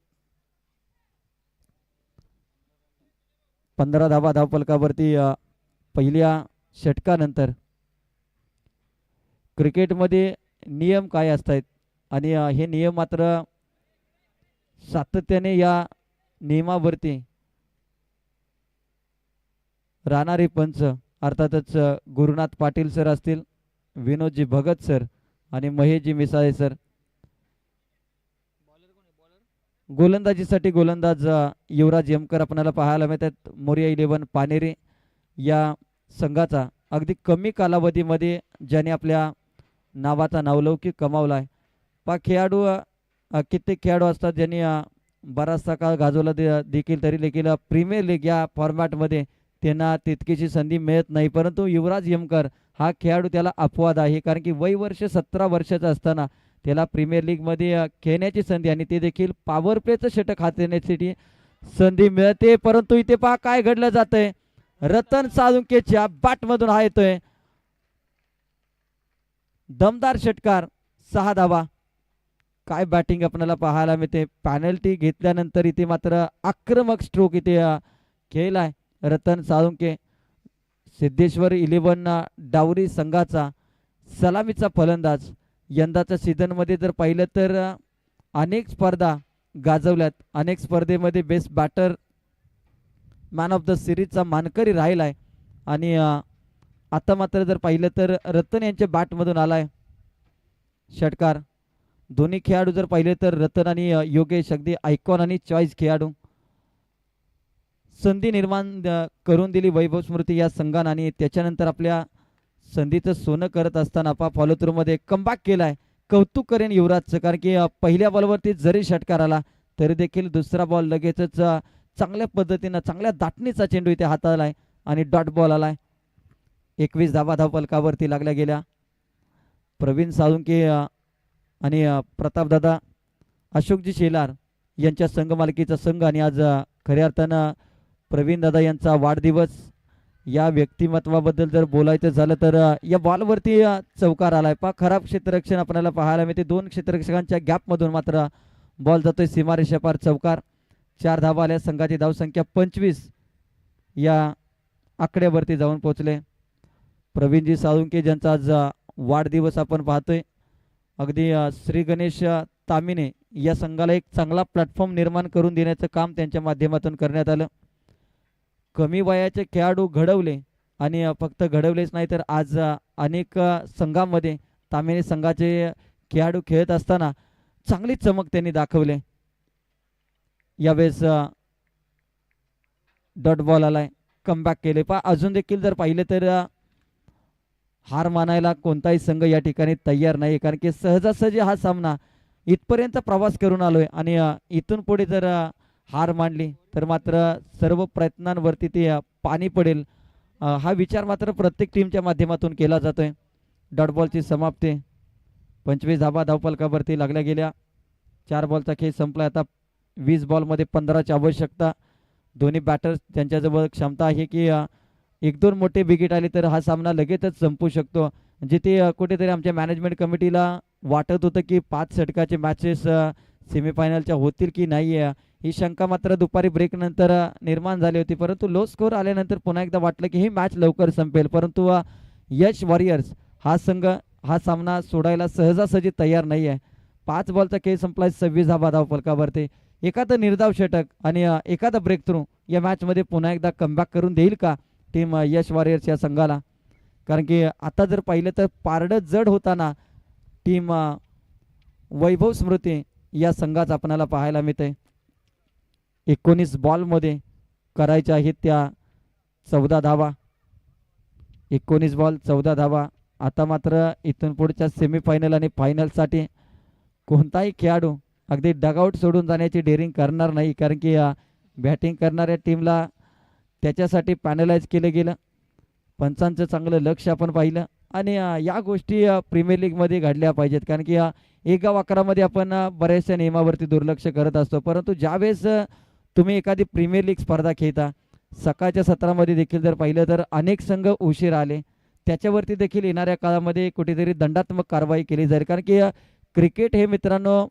15 धावा धावफलकावरती पहिल्या षटकानंतर. क्रिकेटमध्ये नियम काय असतात आणि हे नियम मात्र सातत्याने या नियमावरती राहणारे पंच अर्थातच गुरुनाथ पाटील सर असतील, विनोदजी भगत सर आणि महेशजी मिसाळे सर. गोलंदाजीसाठी गोलंदाज युवराज यमकर आपल्याला पाहायला मिळतात. मोरिया 11 पानेरे या संघाचा अगदी कमी कालावधीमध्ये ज्याने आपल्या नावाचा नावलौकिक कमावला आहे. खेळाडू कित्येक खेळाडू असतात ज्यांनी बराचसा काळ गाजवला देखील तरी देखील प्रीमियर लीग या फॉर्मॅटमध्ये त्यांना तितकीशी संधी मिळत नाही. परंतु युवराज यमकर हा खेळाडू त्याला अपवाद आहे, कारण की वय वर्ष 17 वर्षाचा असताना त्याला प्रीमियर लीगमध्ये खेळण्याची संधी आणि ते देखील पॉवर प्लेचं षटक हाताळण्यासाठी संधी मिळते. परंतु इथे पहा काय घडलं जातंय. रतन साळुंकेच्या बॅटमधून हा येतोय दमदार षटकार, 6 धावा. काय बॅटिंग आपल्याला पाहायला मिळते. पॅनल्टी घेतल्यानंतर इथे मात्र आक्रमक स्ट्रोक इथे खेळलाय रतन साळुंके. सिद्धेश्वर 11 डावरी संघाचा सलामीचा फलंदाज. यंदाच्या सीझनमध्ये जर पाहिलं तर अनेक स्पर्धा गाजवल्यात, अनेक स्पर्धेमध्ये best batter, man of the सिरीजचा मानकरी राहिलाय आणि आता मात्र जर पाहिलं तर रतन यांच्या बॅटमधून आलाय षटकार. दोन्ही खेळाडू जर पाहिले तर रतन आणि योगेश अगदी आयकॉन आणि चॉईस खेळाडू. संधी निर्माण करून दिली वैभव स्मृती या संघानं आणि त्याच्यानंतर आपल्या संधीचं सोनं करत असताना फॉलो थ्रू मध्ये कमबॅक केलाय. कौतुक करेन युवराजचं, कारण की पहिल्या बॉलवरती जरी षटकार आला तरी देखील दुसरा बॉल लगेचच चांगल्या पद्धतीनं चांगल्या दाटणीचा चेंडू इथे हाताळलाय आणि डॉट बॉल आलाय. 21 धावा धावफलकावरती लागल्या गेल्या. प्रवीण साळुंके आणि प्रतापदादा अशोकजी शेलार यांच्या संघ मालकीचा संघ आणि आज खऱ्या अर्थानं प्रवीण दादा यांचा वाढदिवस. या व्यक्तिमत्वाबद्दल जर बोलायचं झालं तर या बॉलवरती चौकार आलाय. खराब क्षेत्ररक्षण आपल्याला पाहायला मिळते. 2 क्षेत्ररक्षकांच्या गॅपमधून मात्र बॉल जातोय सीमारेषेपार. चौकार. 4 धावा आल्या. संघाची धावसंख्या 25 या आकड्यावरती जाऊन पोहोचले. प्रवीणजी साळुंके ज्यांचा आज वाढदिवस आपण पाहतोय. अगदी श्री गणेश तामिने या संघाला एक चांगला प्लॅटफॉर्म निर्माण करून देण्याचं काम त्यांच्या माध्यमातून करण्यात आलं. कमी वयाचे खेळाडू घडवले आणि फक्त घडवलेच नाही तर आज अनेक संघामध्ये तामिनी संघाचे खेळाडू खेळत असताना चांगली चमक त्यांनी दाखवले. यावेळेस डॉट बॉल आलाय. कमबॅक केले. अजून देखील जर पाहिलं तर हार मानायला कोणताही संघ या ठिकाणी तयार नाही, कारण की सहजासहजी हा सामना इथपर्यंत प्रवास करून आलोय आणि इथून पुढे जर हार मांडली तर मात्र सर्व प्रयत्नांवरती ते पाणी पडेल. हा विचार मात्र प्रत्येक टीमच्या माध्यमातून केला जातोय. डॉट बॉलची समाप्ती. 25 धावा धावफलकावरती लागल्या गेल्या. 4 बॉलचा खेळ संपला. आता 20 बॉलमध्ये 15ची आवश्यकता. दोन्ही बॅटर्स त्यांच्याजवळ क्षमता आहे की 1-2 मोठे विकेट आले तर हा सामना लगेचच संपू शकतो. जिथे कुठेतरी आमच्या मॅनेजमेंट कमिटीला वाटत होतं की 5 षटकाचे मॅचेस सेमीफायनलच्या होतील की नाही, ही शंका मात्र दुपारी ब्रेक नंतर निर्माण झाली होती. परंतु लो स्कोर आल्यानंतर पुन्हा एकदा वाटलं की ही मॅच लवकर संपेल. परंतु यश वॉरियर्स हा संघ हा सामना सोडायला सहजासहजी तयार नाही आहे. 5 बॉलचा खेळ संपला. 26 धावा धावफलकावरती. एखादं निर्धाव षटक आणि एखादा ब्रेक थ्रू या मॅचमध्ये पुन्हा एकदा कमबॅक करून देईल का टीम यश वॉरियर्स या संघाला? कारण की आता जर पाहिलं तर पारडं जड होताना टीम वैभव स्मृती या संघाचा आपल्याला पाहायला मिळते. 19 बॉलमध्ये करायच्या आहेत त्या 14 धावा. 19 बॉल 14 धावा. आता मात्र इथून पुढच्या सेमीफायनल आणि फायनलसाठी कोणताही खेळाडू अगदी डगआउट सोडून जाण्याची डेअरिंग करणार नाही, कारण की बॅटिंग करणाऱ्या टीमला त्याच्यासाठी पॅनलाइज केलं गेलं. पंचांचं चांगलं लक्ष आपण पाहिलं आणि या गोष्टी प्रीमियर लीगमध्ये घडल्या पाहिजेत, कारण की 1-11 आपण बऱ्याचशा नियमावरती दुर्लक्ष करत असतो. परंतु ज्यावेळेस तुम्ही एखादी प्रीमियर लीग स्पर्धा खेळता, सकाळच्या सत्रामध्ये देखील जर पाहिलं तर अनेक संघ उशीर आले, त्याच्यावरती देखील येणाऱ्या काळामध्ये कुठेतरी दंडात्मक कारवाई केली जाईल. कारण की क्रिकेट हे मित्रांनो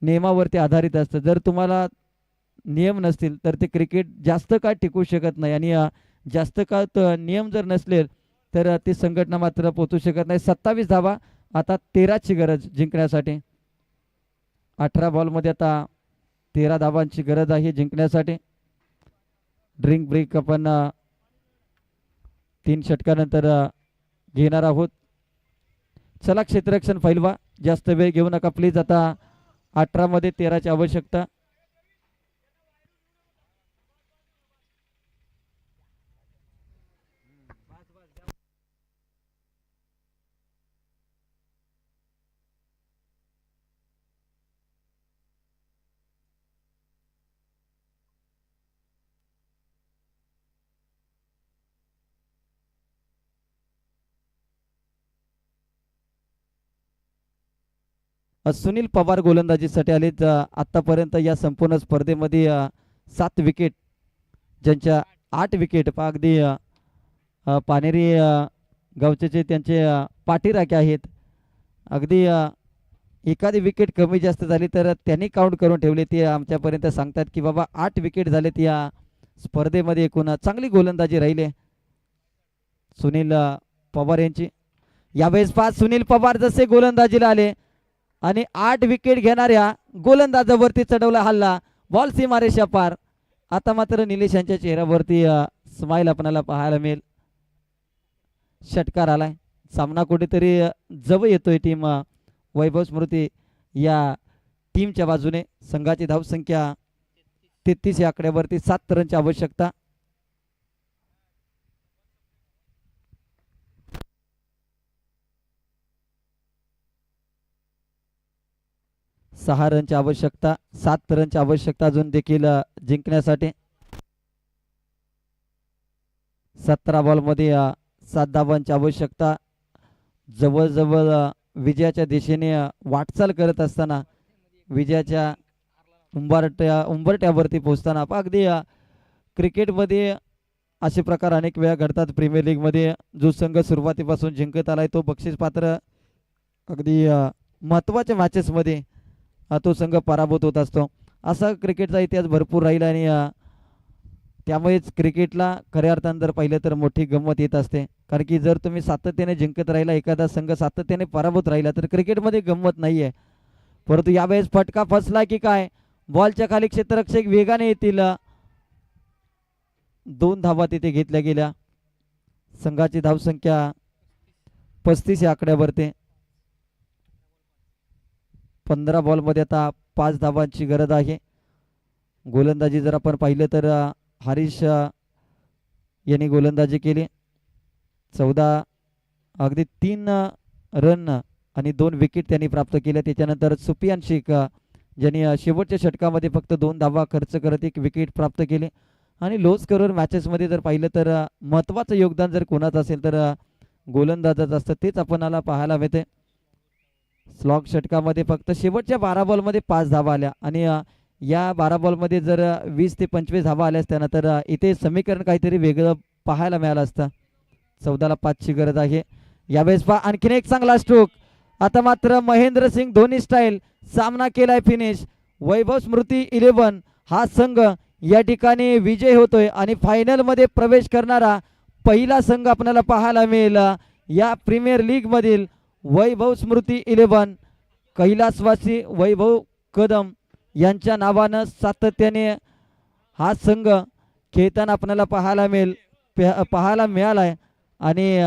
नियमावरती आधारित असतं. जर तुम्हाला नियम नसतील तर ते क्रिकेट जास्त काळ टिकू शकत नाही आणि जास्त काळ नियम जर नसले तर ती संघटना मात्र पोचू शकत नाही. 27 धावा आता 13ची गरज जिंकण्यासाठी. 18 बॉलमध्ये आता 13 धावांची गरज आहे जिंकण्यासाठी. ड्रिंक ब्रेक आपण 3 षटकानंतर घेणार आहोत. चला क्षेत्ररक्षण फैलवा, जास्त वेळ घेऊ नका प्लीज. आता 18 मध्ये 13ची आवश्यकता. सुनील पवार गोलंदाजीसाठी आलेत. आतापर्यंत या संपूर्ण स्पर्धेमध्ये 7 विकेट, ज्यांच्या 8 विकेट अगदी पानेरी गावचे त्यांचे पाठीराखे आहेत. अगदी एखादी विकेट कमी जास्त झाली तर त्यांनी काउंट करून ठेवले. ते आमच्यापर्यंत सांगतात की बाबा 8 विकेट झालेत या स्पर्धेमध्ये. एकूण चांगली गोलंदाजी राहिले सुनील पवार यांची. यावेळेस पाच सुनील पवार जसे गोलंदाजीला आले आणि 8 विकेट घेणाऱ्या गोलंदाजावरती चढवला हल्ला. बॉल सीमारेषा पार. आता मात्र निलेश यांच्या चेहऱ्यावरती स्माइल आपल्याला पाहायला मिळेल. षटकार आलाय. सामना कुठेतरी जवळ येतोय टीम वैभव स्मृती या टीमच्या बाजूने. संघाची धावसंख्या 33 या आकड्यावरती. 7 रनची आवश्यकता. सहा रनची आवश्यकता. 7 रनची आवश्यकता अजून देखील जिंकण्यासाठी. 17 बॉलमध्ये 7 धावांची आवश्यकता. जवळजवळ विजयाच्या दिशेने वाटचाल करत असताना, विजयाच्या उंबरट्यावरती पोहोचताना अगदी क्रिकेटमध्ये असे प्रकार अनेक वेळा घडतात. प्रीमियर लीगमध्ये जो संघ सुरुवातीपासून जिंकत आलाय तो बक्षीसपात्र अगदी महत्त्वाच्या मॅचेसमध्ये तो संघ पराभूत होत असतो. असा क्रिकेटचा इतिहास भरपूर राहील आणि त्यामुळेच क्रिकेटला खऱ्या अर्थानं जर पाहिलं तर मोठी गंमत येत असते. कारण की जर तुम्ही सातत्याने जिंकत राहिला, एखादा संघ सातत्याने पराभूत राहिला तर क्रिकेटमध्ये गंमत नाही आहे. परंतु यावेळेस फटका फसला की काय, बॉलच्या खाली क्षेत्ररक्षक वेगाने येतील. 2 धावा तिथे घेतल्या गेल्या. संघाची धावसंख्या 35 या आकड्यावरती. 15 बॉलमध्ये आता 5 धावांची गरज आहे. गोलंदाजी जर आपण पाहिलं तर हरीश यांनी गोलंदाजी केली. 14 अगदी 3 रन आणि 2 विकेट त्यांनी प्राप्त केल्या. त्याच्यानंतर सुफियान शेख ज्यांनी शेवटच्या षटकामध्ये फक्त 2 धावा खर्च करत 1 विकेट प्राप्त केले. आणि लो स्कोरर मॅचेसमध्ये जर पाहिलं तर महत्त्वाचं योगदान जर कोणाचं असेल तर गोलंदाजाचं असतं. तेच आपणाला पाहायला मिळते. स्लॉग षटकामध्ये फक्त शेवटच्या 12 बॉलमध्ये 5 धावा आल्या आणि या 12 बॉलमध्ये जर 20 ते 25 धावा आल्या असत्या तर इथे समीकरण काहीतरी वेगळं पाहायला मिळालं असतं. 14ला 5ची गरज आहे. यावेळेस पहा आणखीन एक चांगला स्ट्रोक. आता मात्र महेंद्रसिंग धोनी स्टाईल सामना केलाय फिनिश. वैभव स्मृती 11 हा संघ या ठिकाणी विजय होतोय आणि फायनलमध्ये प्रवेश करणारा पहिला संघ आपल्याला पाहायला मिळेल. या प्रीमियर लीग मधील वैभव स्मृती 11 कैलासवासी वैभव कदम यांच्या नावानं सातत्याने हा संघ खेळताना आपल्याला पाहायला मिळालाय आणि